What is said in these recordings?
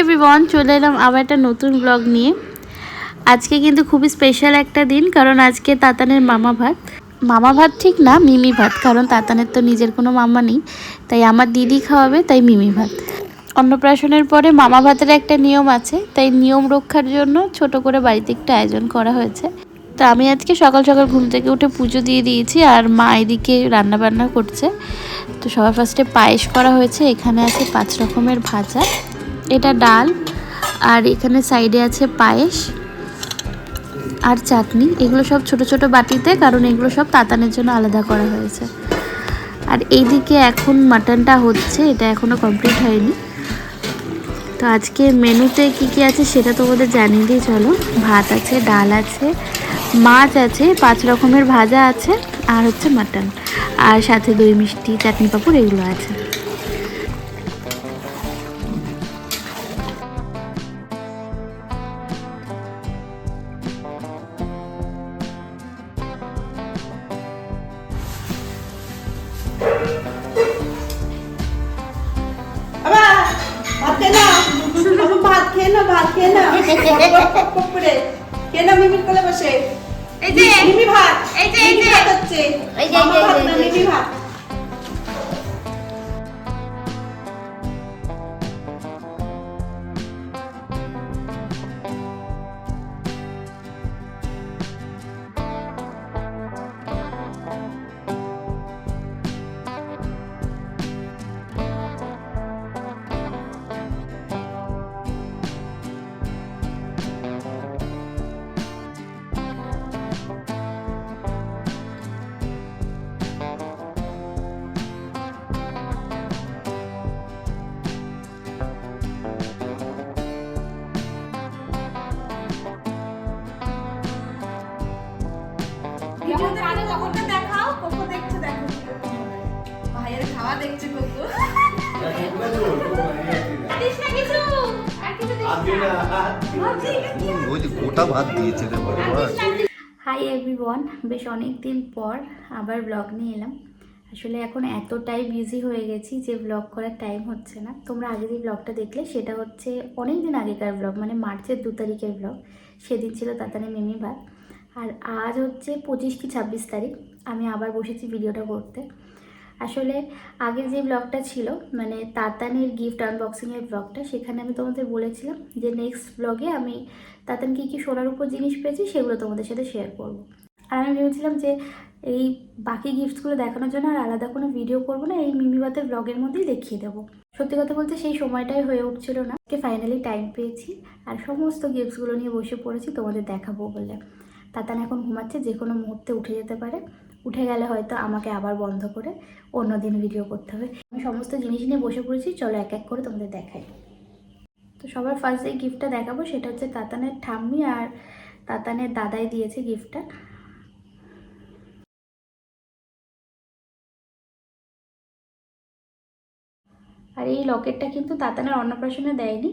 Everyone, চলে এলাম আবার একটা নতুন ব্লগ নিয়ে। আজকে কিন্তু খুবই স্পেশাল একটা দিন, কারণ আজকে তাতানের মামা ভাত। মামা ভাত ঠিক না, মিমি ভাত, কারণ তাতানের তো নিজের কোনো মামা নেই, তাই আমার দিদি খাওয়াবে, তাই মিমি ভাত। অন্নপ্রাশনের পরে মামা ভাতের একটা নিয়ম আছে, তাই নিয়ম রক্ষার জন্য ছোট করে বাড়িতে একটু আয়োজন করা হয়েছে। তো আমি আজকে সকাল সকাল ঘুম থেকে উঠে পুজো দিয়ে দিয়েছি, আর মা এদিকে রান্নাবান্না করছে। তো সবার ফার্স্টে পায়েস করা হয়েছে, এখানে আছে 5 রকমের ভাজা, এটা ডাল, আর এখানে সাইডে আছে পায়েস আর চাটনি। এগুলো সব ছোট ছোট বাটিতে, কারণ এগুলো সব তাতানের জন্য আলাদা করা হয়েছে। আর এইদিকে এখন মাটনটা হচ্ছে, এটা এখনও কমপ্লিট হয়নি। তো আজকে মেনুতে কি কি আছে সেটা তোমাদের জানিয়ে দিই চলো। ভাত আছে, ডাল আছে, মাছ আছে, 5 রকমের ভাজা আছে, আর হচ্ছে মাটন, আর সাথে দই মিষ্টি চাটনি পাঁপড় এগুলো আছে। মিমির কোলে বসে এই যে মিমি ভাত, এই যে ভাত হচ্ছে, এই যে মিমি ভাত। দেখাও কোকো দেখছে, দেখো ভাইয়ের খাওয়া দেখছে কোকো। হাই এভরিওয়ান, বেশ অনেক দিন পর আবার ব্লগ নিয়ে এলাম। আসলে এখন এতটাই বিজি হয়ে গেছি যে ব্লগ করার টাইম হচ্ছে না। তোমরা আগে যে ব্লগটা দেখলে সেটা হচ্ছে অনেক দিন আগেকার ব্লগ, মানে মার্চের 2 তারিখের ব্লগ। সেদিন ছিল তাতানের মিমি ভাত। আর আজ হচ্ছে 25 কি 26 তারিখ, আমি আবার বসেছি ভিডিওটা করতে। আসলে আগের যে ব্লগটা ছিল, মানে তাতানের গিফট আনবক্সিংয়ের ব্লগটা, সেখানে আমি তোমাদের বলেছিলাম যে নেক্সট ব্লগে আমি তাতান কী কী সোনার উপর জিনিস পেয়েছি সেগুলো তোমাদের সাথে শেয়ার করব। আর আমি ভেবেছিলাম যে এই বাকি গিফটসগুলো দেখানোর জন্য আর আলাদা কোনো ভিডিও করব না, এই মিমি ভাতের ব্লগের মধ্যেই দেখিয়ে দেবো। সত্যি কথা বলতে সেই সময়টাই হয়ে উঠছিল না, ফাইনালি টাইম পেয়েছি আর সমস্ত গিফটসগুলো নিয়ে বসে পড়েছি তোমাদের দেখাবো বলে। তাতান এখন ঘুমাচ্ছে, যে কোনো মুহূর্তে উঠে যেতে পারে। উঠে গেলে হয়তো আমাকে আবার বন্ধ করে অন্য দিন ভিডিও করতে হবে। আমি সমস্ত জিনিস নিয়ে বসে পড়েছি, চলো এক এক করে তোমাদের দেখাই। তো সবার ফার্স্ট যে গিফটটা দেখাবো সেটা হচ্ছে তাতানের ঠাম্মি আর তাতানের দাদাই দিয়েছে গিফটটা। আর এই লকেটটা কিন্তু তাতানের অন্নপ্রাশনে দেয়নি,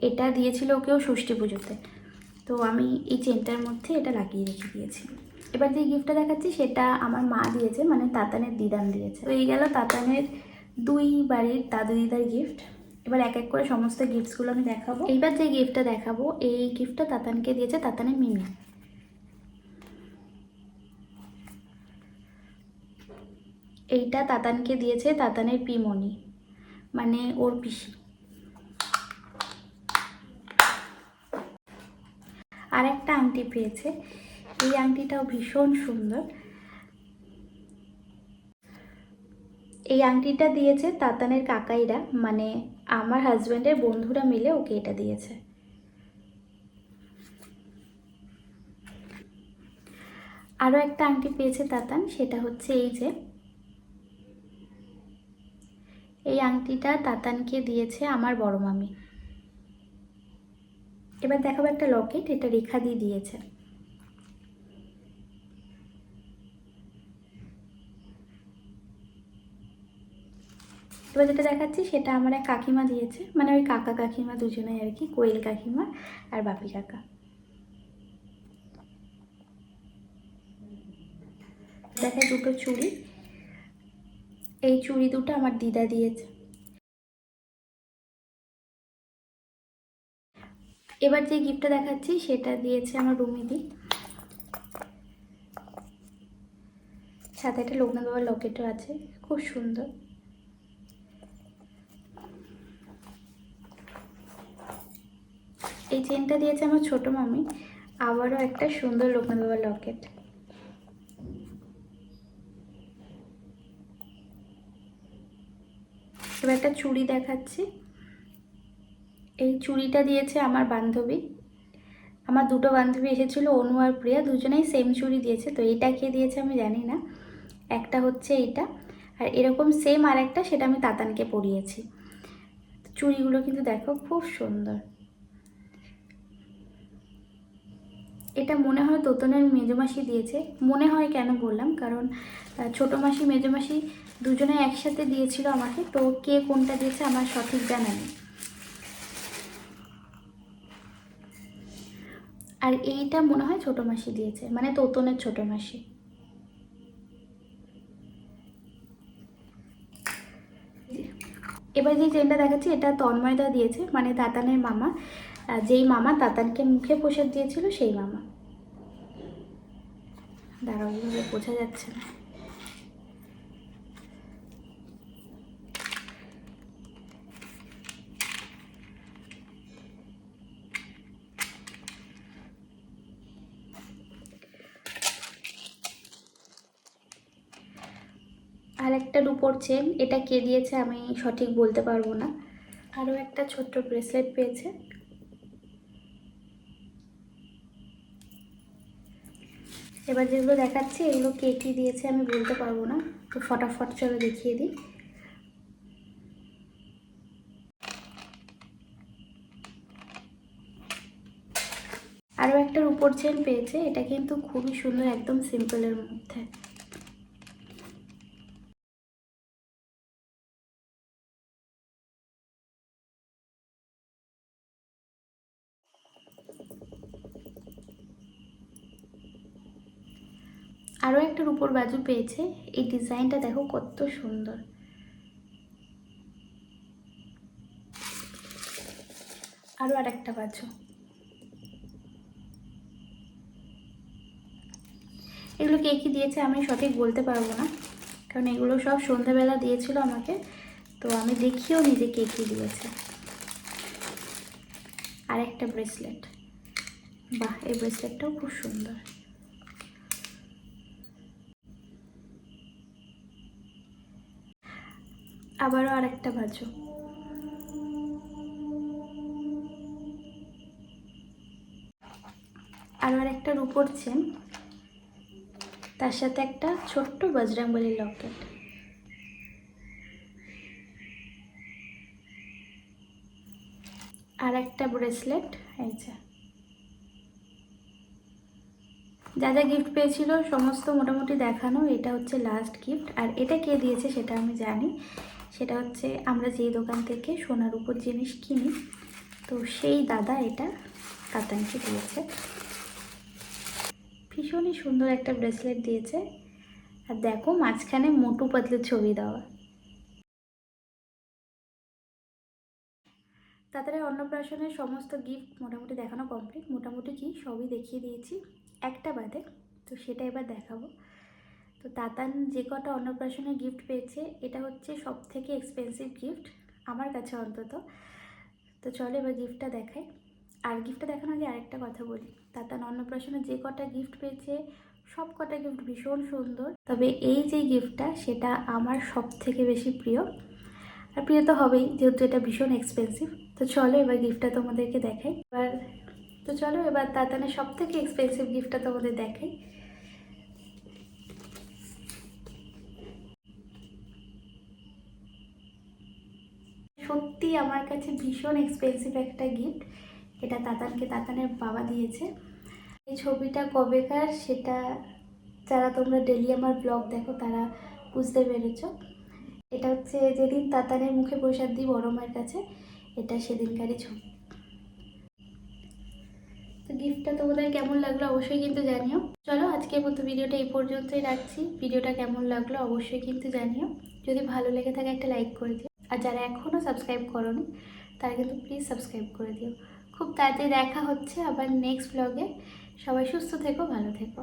এটা দিয়েছিল ওকেও ষষ্ঠী পুজোতে। তো আমি এই চেনটার মধ্যে এটা লাগিয়ে রেখে দিয়েছি। এবার যে গিফটটা দেখাচ্ছি সেটা আমার মা দিয়েছে, মানে তাতানের দিদান দিয়েছে। তো এই গেল তাতানের 2 বাড়ির দাদু দিদার গিফট। এবার এক এক করে সমস্ত গিফটসগুলো আমি দেখাবো। এইবার যে গিফটটা দেখাবো, এই গিফটটা তাতানকে দিয়েছে তাতানের মিমি। এইটা তাতানকে দিয়েছে তাতানের পিমনি, মানে ওর পিসি। আর একটা আংটি পেয়েছে, এই আংটিটাও ভীষণ সুন্দর। এই আংটিটা দিয়েছে তাতানের কাকাইরা, মানে আমার হাজব্যান্ডের বন্ধুরা মিলে ওকে এটা দিয়েছে। আরও একটা আংটি পেয়েছে তাতান, সেটা হচ্ছে এই যে এই আংটিটা তাতানকে দিয়েছে আমার বড় মামি। এবার দেখাবো একটা লকেট, এটা রেখা দিয়ে দিয়েছে। এবার যেটা দেখাচ্ছি সেটা আমার এক কাকিমা দিয়েছে, মানে ওই কাকা কাকিমা দুজনেই আর কি, কোয়েল কাকিমা আর বাপি কাকা। দেখা দুটো চুড়ি, এই চুড়ি দুটো আমার দিদা দিয়েছে। এবার যে গিফটটা দেখাচ্ছি সেটা দিয়েছে আমার রুমিদি, সাথে একটা লোকনাথ বাবার লকেটও আছে, খুব সুন্দর। এই চেনটা দিয়েছে আমার ছোট মামি, আবারও একটা সুন্দর লোকনাথ বাবার লকেট। এবার একটা চুড়ি দেখাচ্ছি। এই চুড়িটা দিয়েছে আমার বান্ধবী, আমার দুটো বান্ধবী এসেছিল, অনু আর প্রিয়া, দুজনেই সেম চুড়ি দিয়েছে। তো এইটা কে দিয়েছে আমি জানি না, একটা হচ্ছে এইটা, আর এরকম সেম আর একটা, সেটা আমি তাতানকে পরিয়েছি। চুড়িগুলো কিন্তু দেখো খুব সুন্দর। এটা মনে হয় তোতনের মেজমাসি দিয়েছে, মনে হয় কেন বললাম, কারণ ছোটো মাসি মেজমাসি দুজনে একসাথে দিয়েছিল আমাকে, তো কে কোনটা দিয়েছে আমার সঠিক জানা নেই। আর এইটা মনে হয় ছোটো মাসি দিয়েছে, মানে তোতনের ছোটো মাসি। এবার যে চেনটা দেখাচ্ছি এটা তন্ময়দা দিয়েছে, মানে তাতানের মামা, যেই মামা তাতানকে মুখে প্রসাদ দিয়েছিল সেই মামা। দাঁড়াও, এইভাবে বোঝা যাচ্ছে না। আর একটা রূপোর চেন, এটা কে দিয়েছে আমি সঠিক বলতে পারবো না। আরও একটা ছোট্ট ব্রেসলেট পেয়েছে। এবার যেগুলো দেখাচ্ছি এগুলো কে কী দিয়েছে আমি বলতে পারবো না, তো ফটাফট চলো দেখিয়ে দিই। আরও একটা রূপোর চেন পেয়েছে, এটা কিন্তু খুবই সুন্দর, একদম সিম্পলের মধ্যে। আরও একটা রূপোর বাজু পেয়েছে, এই ডিজাইনটা দেখো কত সুন্দর। আরও আর একটা বাজু, এগুলো কে কী দিয়েছে আমি সঠিক বলতে পারবো না, কারণ এগুলো সব সন্ধ্যাবেলা দিয়েছিল আমাকে, তো আমি দেখিও নি যে কে কী দিয়েছে। আর একটা ব্রেসলেট, বাহ, এই ব্রেসলেটটাও খুব সুন্দর। আবারও আর একটা বাজু, আরও আর একটা রূপোর চেন, তার সাথে একটা ছোট্ট বজরংবলীর লকেট। আর একটা ব্রেসলেট, এই যে। যা যা গিফট পেয়েছিল সমস্ত মোটামুটি দেখানো, এটা হচ্ছে লাস্ট গিফট। আর এটা কে দিয়েছে সেটা আমি জানি, সেটা হচ্ছে আমরা যেই দোকান থেকে সোনার উপর জিনিস কিনি, তো সেই দাদা এটা তাতানকে দিয়েছে। ভীষণই সুন্দর একটা ব্রেসলেট দিয়েছে, আর দেখো মাঝখানে মোটু পাতলুর ছবি দেওয়া। তাদের অন্নপ্রাশনের সমস্ত গিফট মোটামুটি দেখানো কমপ্লিট, মোটামুটি কি সবই দেখিয়ে দিয়েছি, একটা বাদে, তো সেটা এবার দেখাবো। তো তাতান যে কটা অন্নপ্রাশনের গিফট পেয়েছে এটা হচ্ছে সব থেকে এক্সপেন্সিভ গিফট আমার কাছে অন্তত। তো চলো এবার গিফটটা দেখাই। আর গিফটটা দেখানোর আগে আরেকটা কথা বলি, তাতান অন্নপ্রাশনে যে কটা গিফট পেয়েছে সব কটা গিফট ভীষণ সুন্দর, তবে এই যে গিফটটা সেটা আমার সব থেকে বেশি প্রিয়, আর প্রিয় তো হবেই যেহেতু এটা ভীষণ এক্সপেন্সিভ। তো চলো এবার গিফটটা তোমাদেরকে দেখাই। তো চলো এবার তাতানের সব থেকে এক্সপেন্সিভ গিফটটা তোমাদের দেখাই। সত্যি আমার কাছে ভীষণ এক্সপেন্সিভ একটা গিফট, এটা তাতানকে তাতানের বাবা দিয়েছে। এই ছবিটা কবেকার সেটা যারা তোমরা ডেলি আমার ব্লগ দেখো তারা বুঝতে পেরেছ। এটা হচ্ছে যেদিন তাতানের মুখে প্রসাদ দিই বড় মায়ের কাছে, এটা সেদিনকারই ছবি। তো গিফটটা তোমাদের কেমন লাগলো অবশ্যই কিন্তু জানিও। চলো আজকের মতো ভিডিওটা এই পর্যন্তই রাখছি, ভিডিওটা কেমন লাগলো অবশ্যই কিন্তু জানিও, যদি ভালো লেগে থাকে একটা লাইক করে দিও, আর যারা এখনও সাবস্ক্রাইব করোনি তারা কিন্তু প্লিজ সাবস্ক্রাইব করে দিও। খুব তাড়াতাড়ি দেখা হচ্ছে আবার নেক্সট ব্লগে। সবাই সুস্থ থেকো, ভালো থেকো।